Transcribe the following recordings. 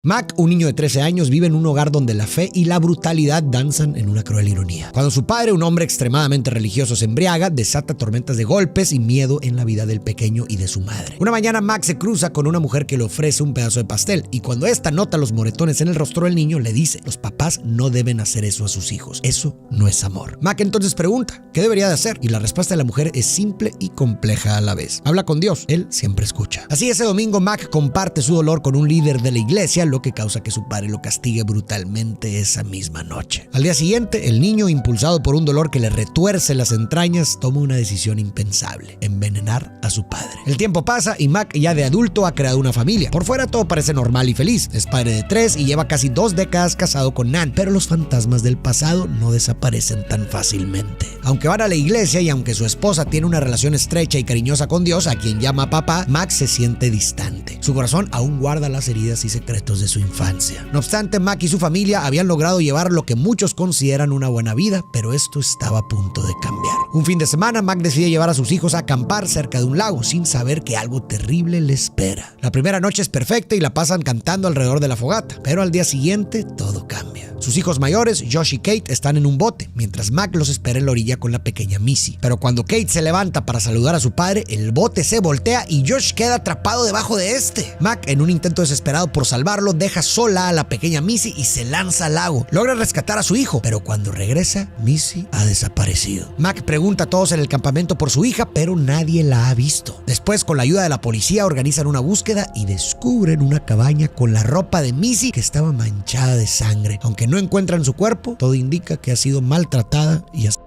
Mac, un niño de 13 años, vive en un hogar donde la fe y la brutalidad danzan en una cruel ironía. Cuando su padre, un hombre extremadamente religioso, se embriaga, desata tormentas de golpes y miedo en la vida del pequeño y de su madre. Una mañana Mac se cruza con una mujer que le ofrece un pedazo de pastel y cuando esta nota los moretones en el rostro del niño, le dice: los papás no deben hacer eso a sus hijos. Eso no es amor. Mac entonces pregunta: ¿qué debería de hacer? Y la respuesta de la mujer es simple y compleja a la vez. Habla con Dios. Él siempre escucha. Así, ese domingo Mac comparte su dolor con un líder de la iglesia, lo que causa que su padre lo castigue brutalmente esa misma noche. Al día siguiente, el niño, impulsado por un dolor que le retuerce las entrañas, toma una decisión impensable: envenenar a su padre. El tiempo pasa y Mac, ya de adulto, ha creado una familia. Por fuera todo parece normal y feliz. Es padre de 3 y lleva casi 2 décadas casado con Nan, pero los fantasmas del pasado no desaparecen tan fácilmente. Aunque van a la iglesia y aunque su esposa tiene una relación estrecha y cariñosa con Dios, a quien llama papá, Mac se siente distante. Su corazón aún guarda las heridas y secretos de su infancia. No obstante, Mac y su familia habían logrado llevar lo que muchos consideran una buena vida, pero esto estaba a punto de cambiar. Un fin de semana, Mac decide llevar a sus hijos a acampar cerca de un lago, sin saber que algo terrible le espera. La primera noche es perfecta y la pasan cantando alrededor de la fogata, pero al día siguiente todo cambia. Sus hijos mayores, Josh y Kate, están en un bote, mientras Mac los espera en la orilla con la pequeña Missy. Pero cuando Kate se levanta para saludar a su padre, el bote se voltea y Josh queda atrapado debajo de este. Mac, en un intento desesperado por salvarlo, deja sola a la pequeña Missy y se lanza al lago. Logra rescatar a su hijo, pero cuando regresa, Missy ha desaparecido. Mac pregunta a todos en el campamento por su hija, pero nadie la ha visto. Después, con la ayuda de la policía, organizan una búsqueda y descubren una cabaña con la ropa de Missy que estaba manchada de sangre. Aunque no encuentran su cuerpo, todo indica que ha sido maltratada y asesinada.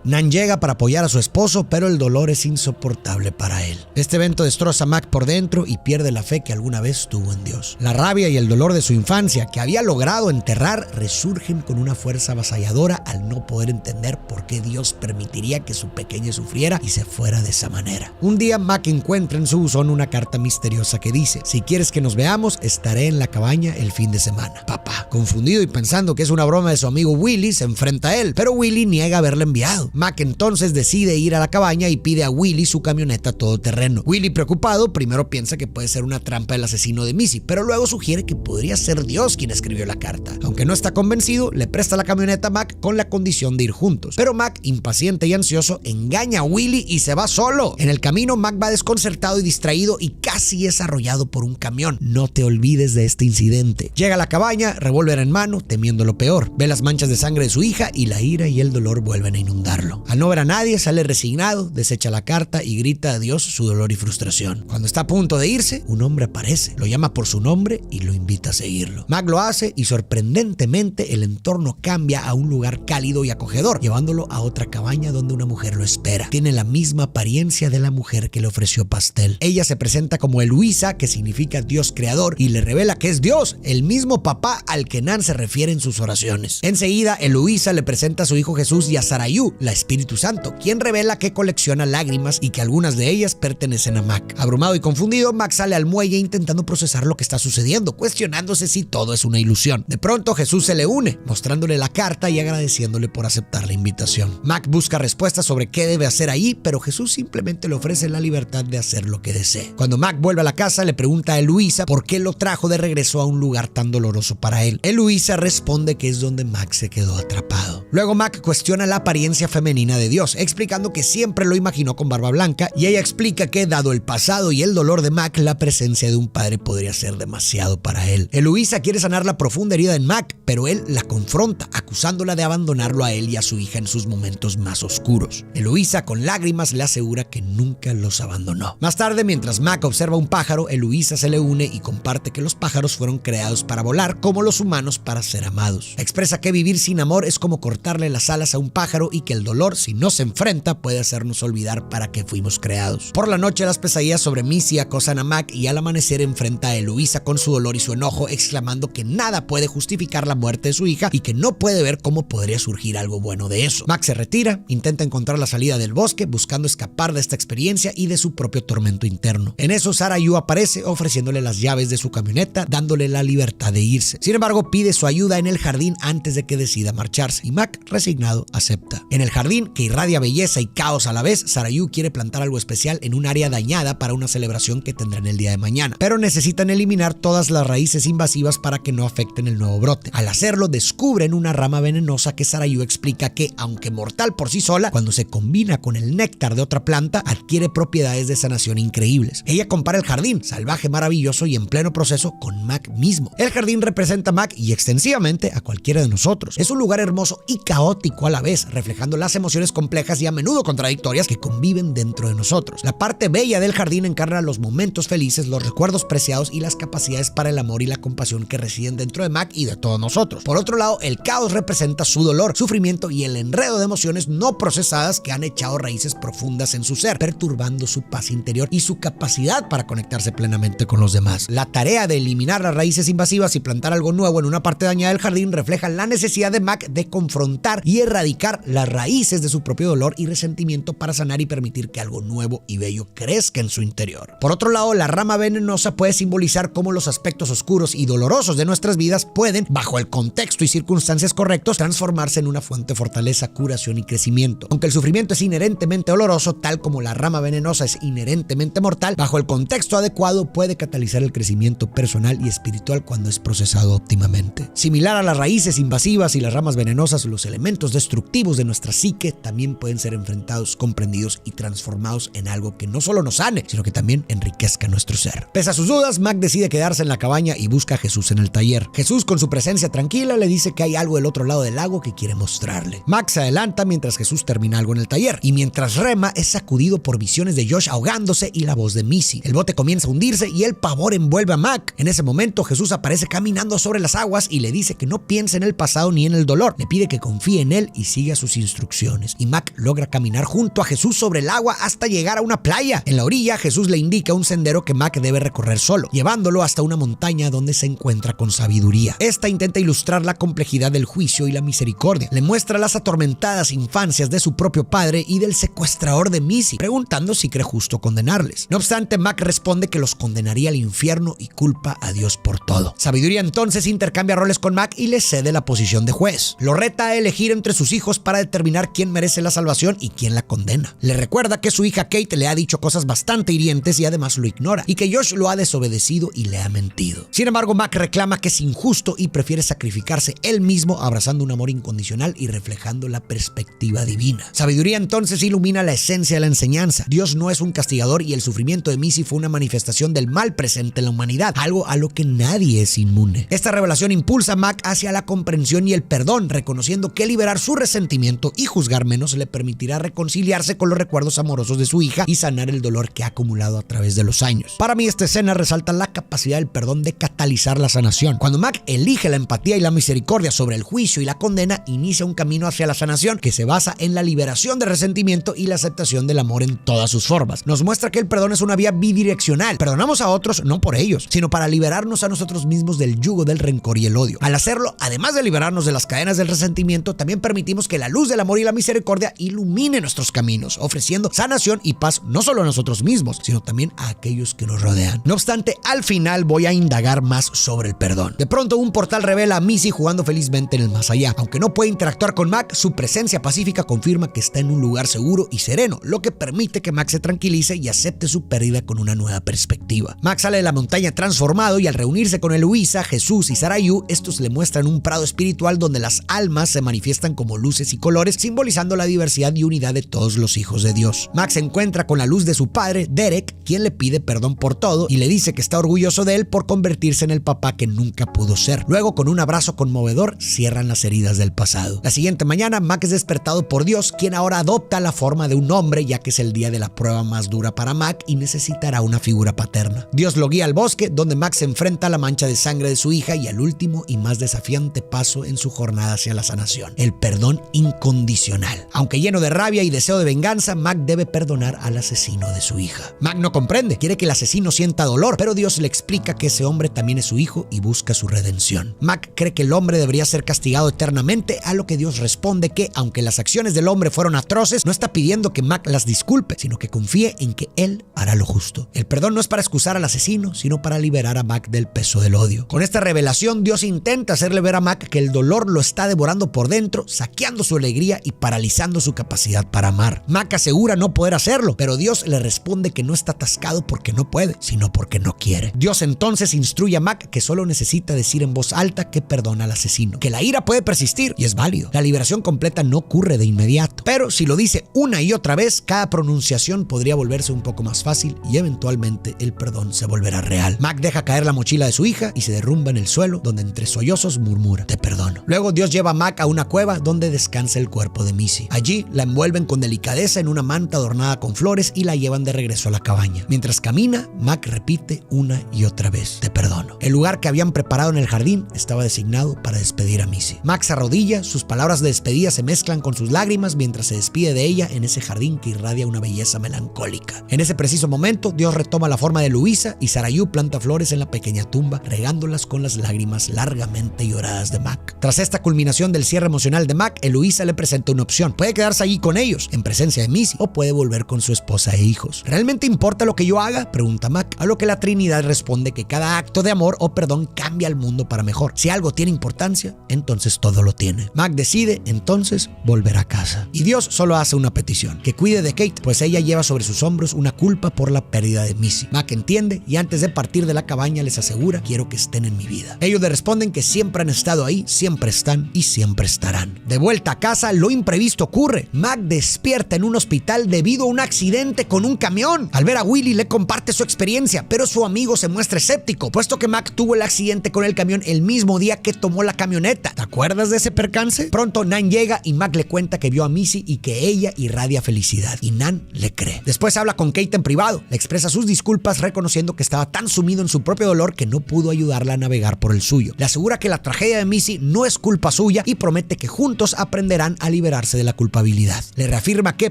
Nan llega para apoyar a su esposo, pero el dolor es insoportable para él. Este evento destroza a Mac por dentro y pierde la fe que alguna vez tuvo en Dios. La rabia y el dolor de su infancia, que había logrado enterrar, resurgen con una fuerza avasalladora al no poder entender por qué Dios permitiría que su pequeña sufriera y se fuera de esa manera. Un día Mac encuentra en su buzón una carta misteriosa que dice: si quieres que nos veamos, estaré en la cabaña el fin de semana. Papá, confundido y pensando que es una broma de su amigo Willy, se enfrenta a él, pero Willy niega haberle enviado. Mac entonces decide ir a la cabaña y pide a Willy su camioneta todoterreno. Willy, preocupado, primero piensa que puede ser una trampa del asesino de Missy, pero luego sugiere que podría ser Dios quien escribió la carta. Aunque no está convencido, le presta la camioneta a Mac con la condición de ir juntos. Pero Mac, impaciente y ansioso, engaña a Willy y se va solo. En el camino, Mac va desconcertado y distraído y casi es arrollado por un camión. No te olvides de este incidente. Llega a la cabaña, revólver en mano, temiendo lo peor. Ve las manchas de sangre de su hija y la ira y el dolor vuelven a inundarlo. Al no ver a nadie, sale resignado, desecha la carta y grita a Dios su dolor y frustración. Cuando está a punto de irse, un hombre aparece, lo llama por su nombre y lo invita a seguirlo. Mac lo hace y sorprendentemente el entorno cambia a un lugar cálido y acogedor, llevándolo a otra cabaña donde una mujer lo espera. Tiene la misma apariencia de la mujer que le ofreció pastel. Ella se presenta como Eloisa, que significa Dios creador, y le revela que es Dios, el mismo papá al que Nan se refiere en sus oraciones. Enseguida, Eloisa le presenta a su hijo Jesús y a Sarayu, la Espíritu Santo, quien revela que colecciona lágrimas y que algunas de ellas pertenecen a Mac. Abrumado y confundido, Mac sale al muelle intentando procesar lo que está sucediendo, cuestionándose si todo es una ilusión. De pronto, Jesús se le une, mostrándole la carta y agradeciéndole por aceptar la invitación. Mac busca respuestas sobre qué debe hacer ahí, pero Jesús simplemente le ofrece la libertad de hacer lo que desee. Cuando Mac vuelve a la casa, le pregunta a Eloisa por qué lo trajo de regreso a un lugar tan doloroso para él. Eloisa responde que es donde Mac se quedó atrapado. Luego Mac cuestiona la apariencia femenina de Dios, explicando que siempre lo imaginó con barba blanca, y ella explica que, dado el pasado y el dolor de Mac, la presencia de un padre podría ser demasiado para él. Eloisa quiere sanar la profunda herida en Mac, pero él la confronta, acusándola de abandonarlo a él y a su hija en sus momentos más oscuros. Eloisa, con lágrimas, le asegura que nunca los abandonó. Más tarde, mientras Mac observa un pájaro, Eloisa se le une y comparte que los pájaros fueron creados para volar, como los humanos para ser amados. Expresa que vivir sin amor es como cortarle las alas a un pájaro y que el dolor, si no se enfrenta, puede hacernos olvidar para qué fuimos creados. Por la noche, las pesadillas sobre Missy acosan a Mac y al amanecer enfrenta a Eloisa con su dolor y su enojo, exclamando que nada puede justificar la muerte de su hija y que no puede ver cómo podría surgir algo bueno de eso. Mac se retira, intenta encontrar la salida del bosque, buscando escapar de esta experiencia y de su propio tormento interno. En eso, Sarayu aparece ofreciéndole las llaves de su camioneta, dándole la libertad de irse. Sin embargo, pide su ayuda en el jardín antes de que decida marcharse y Mac, resignado, acepta. ayuda. En el jardín, que irradia belleza y caos a la vez, Sarayu quiere plantar algo especial en un área dañada para una celebración que tendrán el día de mañana, pero necesitan eliminar todas las raíces invasivas para que no afecten el nuevo brote. Al hacerlo, descubren una rama venenosa que Sarayu explica que, aunque mortal por sí sola, cuando se combina con el néctar de otra planta, adquiere propiedades de sanación increíbles. Ella compara el jardín, salvaje, maravilloso y en pleno proceso, con Mac mismo. El jardín representa a Mac y extensivamente a cualquiera de nosotros. Es un lugar hermoso y caótico a la vez, reflejando las emociones complejas y a menudo contradictorias que conviven dentro de nosotros. La parte bella del jardín encarna los momentos felices, los recuerdos preciados y las capacidades para el amor y la compasión que residen dentro de Mac y de todos nosotros. Por otro lado, el caos representa su dolor, sufrimiento y el enredo de emociones no procesadas que han echado raíces profundas en su ser, perturbando su paz interior y su capacidad para conectarse plenamente con los demás. La tarea de eliminar las raíces invasivas y plantar algo nuevo en una parte dañada del jardín refleja la necesidad de Mac de confrontar y erradicar las raíces de su propio dolor y resentimiento para sanar y permitir que algo nuevo y bello crezca en su interior. Por otro lado, la rama venenosa puede simbolizar cómo los aspectos oscuros y dolorosos de nuestras vidas pueden, bajo el contexto y circunstancias correctos, transformarse en una fuente de fortaleza, curación y crecimiento. Aunque el sufrimiento es inherentemente doloroso, tal como la rama venenosa es inherentemente mortal, bajo el contexto adecuado puede catalizar el crecimiento personal y espiritual cuando es procesado óptimamente. Similar a las raíces invasivas y las ramas venenosas, los elementos destructivos de nuestra psique también pueden ser enfrentados, comprendidos y transformados en algo que no solo nos sane, sino que también enriquezca nuestro ser. Pese a sus dudas, Mac decide quedarse en la cabaña y busca a Jesús en el taller. Jesús, con su presencia tranquila, le dice que hay algo del otro lado del lago que quiere mostrarle. Mac se adelanta mientras Jesús termina algo en el taller, y mientras rema es sacudido por visiones de Josh ahogándose y la voz de Missy. El bote comienza a hundirse y el pavor envuelve a Mac. En ese momento, Jesús aparece caminando sobre las aguas y le dice que no piense en el pasado ni en el dolor. Le pide que confíe en él y siga sus instrucciones. Y Mac logra caminar junto a Jesús sobre el agua hasta llegar a una playa. En la orilla, Jesús le indica un sendero que Mac debe recorrer solo, llevándolo hasta una montaña donde se encuentra con sabiduría. Esta intenta ilustrar la complejidad del juicio y la misericordia. Le muestra las atormentadas infancias de su propio padre y del secuestrador de Missy, preguntando si cree justo condenarles. No obstante, Mac responde que los condenaría al infierno y culpa a Dios por todo. Sabiduría entonces intercambia roles con Mac y le cede la posición de juez. Lo reta a elegir entre sus hijos para determinar quién merece la salvación y quién la condena. Le recuerda que su hija Kate le ha dicho cosas bastante hirientes y además lo ignora, y que Josh lo ha desobedecido y le ha mentido. Sin embargo, Mac reclama que es injusto y prefiere sacrificarse él mismo, abrazando un amor incondicional y reflejando la perspectiva divina. Sabiduría entonces ilumina la esencia de la enseñanza. Dios no es un castigador y el sufrimiento de Missy fue una manifestación del mal presente en la humanidad, algo a lo que nadie es inmune. Esta revelación impulsa a Mac hacia la comprensión y el perdón, reconociendo que liberar su resentimiento y juzgar menos le permitirá reconciliarse con los recuerdos amorosos de su hija y sanar el dolor que ha acumulado a través de los años. Para mí, esta escena resalta la capacidad del perdón de catalizar la sanación. Cuando Mac elige la empatía y la misericordia sobre el juicio y la condena, inicia un camino hacia la sanación que se basa en la liberación del resentimiento y la aceptación del amor en todas sus formas. Nos muestra que el perdón es una vía bidireccional. Perdonamos a otros no por ellos, sino para liberarnos a nosotros mismos del yugo del rencor y el odio. Al hacerlo, además de liberarnos de las cadenas del resentimiento, también permitimos que la luz del amor y la misericordia ilumine nuestros caminos, ofreciendo sanación y paz no solo a nosotros mismos, sino también a aquellos que nos rodean. No obstante, al final voy a indagar más sobre el perdón. De pronto, un portal revela a Missy jugando felizmente en el más allá. Aunque no puede interactuar con Mac, su presencia pacífica confirma que está en un lugar seguro y sereno, lo que permite que Mac se tranquilice y acepte su pérdida con una nueva perspectiva. Mac sale de la montaña transformado y al reunirse con Eloísa, Jesús y Sarayu, estos le muestran un prado espiritual donde las almas se manifiestan como luces y colores, simbolizando la diversidad y unidad de todos los hijos de Dios. Mac se encuentra con la luz de su padre, Derek, quien le pide perdón por todo y le dice que está orgulloso de él por convertirse en el papá que nunca pudo ser. Luego, con un abrazo conmovedor, cierran las heridas del pasado. La siguiente mañana, Mac es despertado por Dios, quien ahora adopta la forma de un hombre, ya que es el día de la prueba más dura para Mac y necesitará una figura paterna. Dios lo guía al bosque, donde Mac se enfrenta a la mancha de sangre de su hija y al último y más desafiante paso en su jornada hacia la sanación: el perdón incondicional. Aunque lleno de rabia y deseo de venganza, Mac debe perdonar al asesino de su hija. Mac no comprende, quiere que el asesino sienta dolor, pero Dios le explica que ese hombre también es su hijo y busca su redención. Mac cree que el hombre debería ser castigado eternamente, a lo que Dios responde que, aunque las acciones del hombre fueron atroces, no está pidiendo que Mac las disculpe, sino que confíe en que él hará lo justo. El perdón no es para excusar al asesino, sino para liberar a Mac del peso del odio. Con esta revelación, Dios intenta hacerle ver a Mac que el dolor lo está devorando por dentro, saqueando su alegría y paralizando su capacidad para amar. Mac asegura no poder hacerlo, pero Dios le responde que no está atascado porque no puede, sino porque no quiere. Dios entonces instruye a Mac que solo necesita decir en voz alta que perdona al asesino, que la ira puede persistir y es válido. La liberación completa no ocurre de inmediato, pero si lo dice una y otra vez, cada pronunciación podría volverse un poco más fácil y eventualmente el perdón se volverá real. Mac deja caer la mochila de su hija y se derrumba en el suelo, donde entre sollozos murmura: te perdono. Luego Dios lleva a Mac a una cueva donde descansa el cuerpo de Missy. Allí la envuelven con delicadeza en una manta adornada con flores y la llevan de regreso a la cabaña. Mientras camina, Mac repite una y otra vez: te perdono. El lugar que habían preparado en el jardín estaba designado para despedir a Missy. Mac se arrodilla, sus palabras de despedida se mezclan con sus lágrimas mientras se despide de ella en ese jardín que irradia una belleza melancólica. En ese preciso momento, Dios retoma la forma de Luisa y Sarayu planta flores en la pequeña tumba, regándolas con las lágrimas largamente lloradas de Mac. Tras esta culminación del cierre emocional de Mac, Eloísa le presenta una opción: puede quedarse allí con ellos, en presencia de Missy, o puede volver con su esposa e hijos. ¿Realmente importa lo que yo haga?, pregunta Mac, a lo que la Trinidad responde que cada acto de amor o perdón cambia al mundo para mejor. Si algo tiene importancia, entonces todo lo tiene. Mac decide entonces volver a casa. Y Dios solo hace una petición: que cuide de Kate, pues ella lleva sobre sus hombros una culpa por la pérdida de Missy. Mac entiende y antes de partir de la cabaña les asegura: quiero que estén en mi vida. Ellos le responden que siempre han estado ahí, siempre están y siempre estarán. De vuelta a casa, lo imprevisto ocurre. Mac despierta en un hospital debido a un accidente con un camión. Al ver a Willie le comparte su experiencia, pero su amigo se muestra escéptico, puesto que Mac tuvo el accidente con el camión el mismo día que tomó la camioneta. ¿Te acuerdas de ese percance? Pronto Nan llega y Mac le cuenta que vio a Missy y que ella irradia felicidad, y Nan le cree. Después habla con Kate en privado, le expresa sus disculpas reconociendo que estaba tan sumido en su propio dolor que no pudo ayudarla a navegar por el suyo. Le asegura que la tragedia de Missy no es culpa suya y promete que juntos aprenderán a liberarse de la culpabilidad. Le reafirma que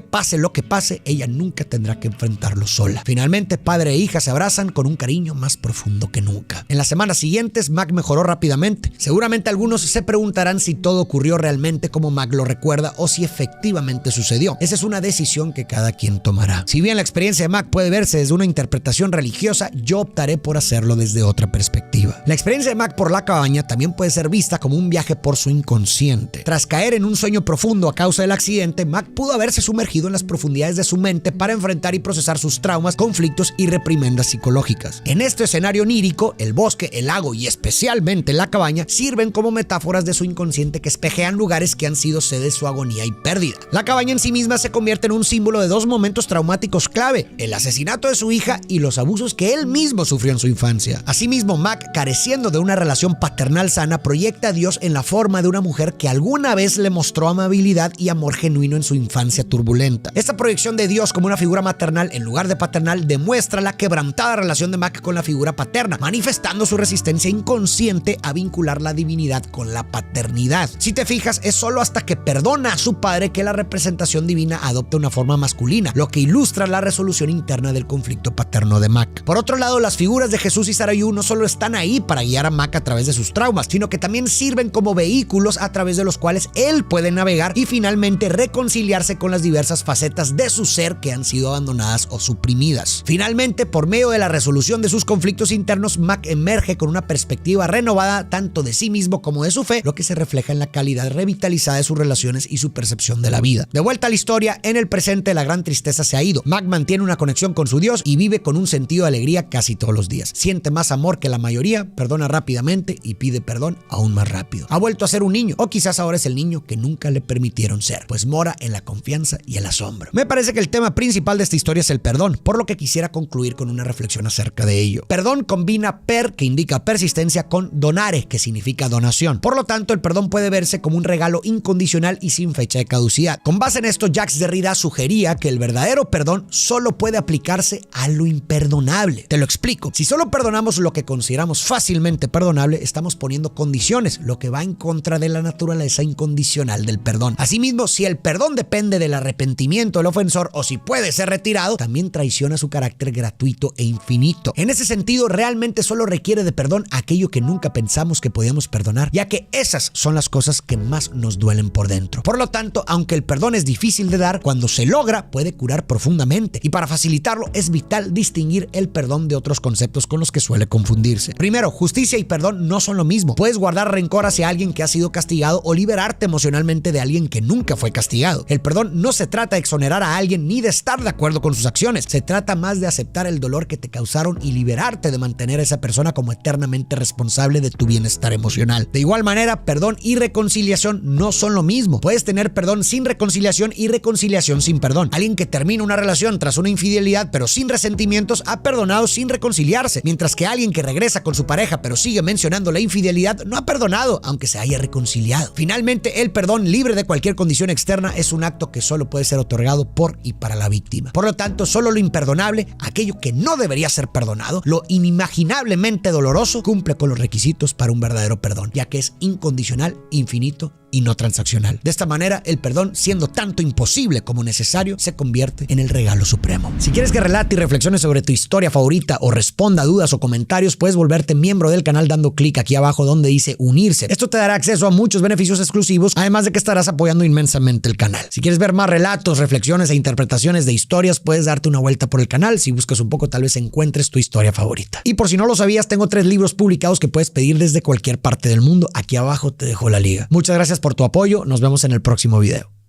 pase lo que pase, ella nunca tendrá que enfrentarlo sola. Finalmente, padre e hija se abrazan con un cariño más profundo que nunca. En las semanas siguientes, Mac mejoró rápidamente. Seguramente algunos se preguntarán si todo ocurrió realmente como Mac lo recuerda o si efectivamente sucedió. Esa es una decisión que cada quien tomará. Si bien la experiencia de Mac puede verse desde una interpretación religiosa, yo optaré por hacerlo desde otra perspectiva. La experiencia de Mac por la cabaña también puede ser vista como un viaje por su inconsciente. Tras caer en un sueño profundo a causa del accidente, Mac pudo haberse sumergido en las profundidades de su mente para enfrentar y procesar sus traumas, conflictos y reprimendas psicológicas. En este escenario onírico, el bosque, el lago y especialmente la cabaña sirven como metáforas de su inconsciente que espejean lugares que han sido sede de su agonía y pérdida. La cabaña en sí misma se convierte en un símbolo de dos momentos traumáticos clave: el asesinato de su hija y los abusos que él mismo sufrió en su infancia. Asimismo, Mac, careciendo de una relación paternal sana, proyecta a Dios en la forma de una mujer que alguna vez le mostró amabilidad y amor genuino en su infancia turbulenta. Esta proyección de Dios como una figura maternal en lugar de paternal demuestra la quebrantada relación de Mac con la figura paterna, manifestando su resistencia inconsciente a vincular la divinidad con la paternidad. Si te fijas, es solo hasta que perdona a su padre que la representación divina adopta una forma masculina, lo que ilustra la resolución interna del conflicto paterno de Mac. Por otro lado, las figuras de Jesús y Sarayu no solo están ahí para guiar a Mac a través de sus traumas, sino que también sirven como vehículos a través de los cuales él puede navegar y finalmente reconciliarse con las diversas facetas de su ser que han sido abandonadas o suprimidas. Finalmente, por medio de la resolución de sus conflictos internos, Mac emerge con una perspectiva renovada tanto de sí mismo como de su fe, lo que se refleja en la calidad revitalizada de sus relaciones y su percepción de la vida. De vuelta a la historia, en el presente la gran tristeza se ha ido. Mac mantiene una conexión con su Dios y vive con un sentido de alegría casi todos los días. Siente más amor que la mayoría, perdona rápidamente y pide perdón aún más rápido. Ha vuelto a ser un niño, o quizás ahora es el niño que nunca le permitieron ser, pues mora en la confianza y el asombro. Me parece que el tema principal de esta historia es el perdón, por lo que quisiera concluir con una reflexión acerca de ello. Perdón combina per, que indica persistencia, con donare, que significa donación. Por lo tanto, el perdón puede verse como un regalo incondicional y sin fecha de caducidad. Con base en esto, Jacques Derrida sugería que el verdadero perdón solo puede aplicarse a lo imperdonable. Te lo explico. Si solo perdonamos lo que consideramos fácilmente perdonable, estamos poniendo condiciones, lo que va en contra de la naturaleza incondicional del perdón. Asimismo, si el perdón depende del arrepentimiento del ofensor o si puede ser retirado, también traiciona su carácter gratuito e infinito. En ese sentido, realmente solo requiere de perdón aquello que nunca pensamos que podíamos perdonar, ya que esas son las cosas que más nos duelen por dentro. Por lo tanto, aunque el perdón es difícil de dar, cuando se logra puede curar profundamente, y para facilitarlo es vital distinguir el perdón de otros conceptos con los que suele confundirse. Primero, justicia y perdón no son lo mismo. Puedes guardar rencor hacia alguien que ha sido castigado o liberarte emocionalmente mente de alguien que nunca fue castigado. El perdón no se trata de exonerar a alguien ni de estar de acuerdo con sus acciones. Se trata más de aceptar el dolor que te causaron y liberarte de mantener a esa persona como eternamente responsable de tu bienestar emocional. De igual manera, perdón y reconciliación no son lo mismo. Puedes tener perdón sin reconciliación y reconciliación sin perdón. Alguien que termina una relación tras una infidelidad pero sin resentimientos ha perdonado sin reconciliarse, mientras que alguien que regresa con su pareja pero sigue mencionando la infidelidad no ha perdonado aunque se haya reconciliado. Finalmente, el perdón libre de cualquier condición externa es un acto que solo puede ser otorgado por y para la víctima. Por lo tanto, solo lo imperdonable, aquello que no debería ser perdonado, lo inimaginablemente doloroso, cumple con los requisitos para un verdadero perdón, ya que es incondicional, infinito y no transaccional. De esta manera, el perdón, siendo tanto imposible como necesario, se convierte en el regalo supremo. Si quieres que relate y reflexione sobre tu historia favorita o responda a dudas o comentarios, puedes volverte miembro del canal dando clic aquí abajo donde dice unirse. Esto te dará acceso a muchos beneficios exclusivos, además de que estarás apoyando inmensamente el canal. Si quieres ver más relatos, reflexiones e interpretaciones de historias, puedes darte una vuelta por el canal. Si buscas un poco, tal vez encuentres tu historia favorita. Y por si no lo sabías, tengo 3 libros publicados que puedes pedir desde cualquier parte del mundo. Aquí abajo te dejo la liga. Muchas gracias por tu apoyo. Nos vemos en el próximo video.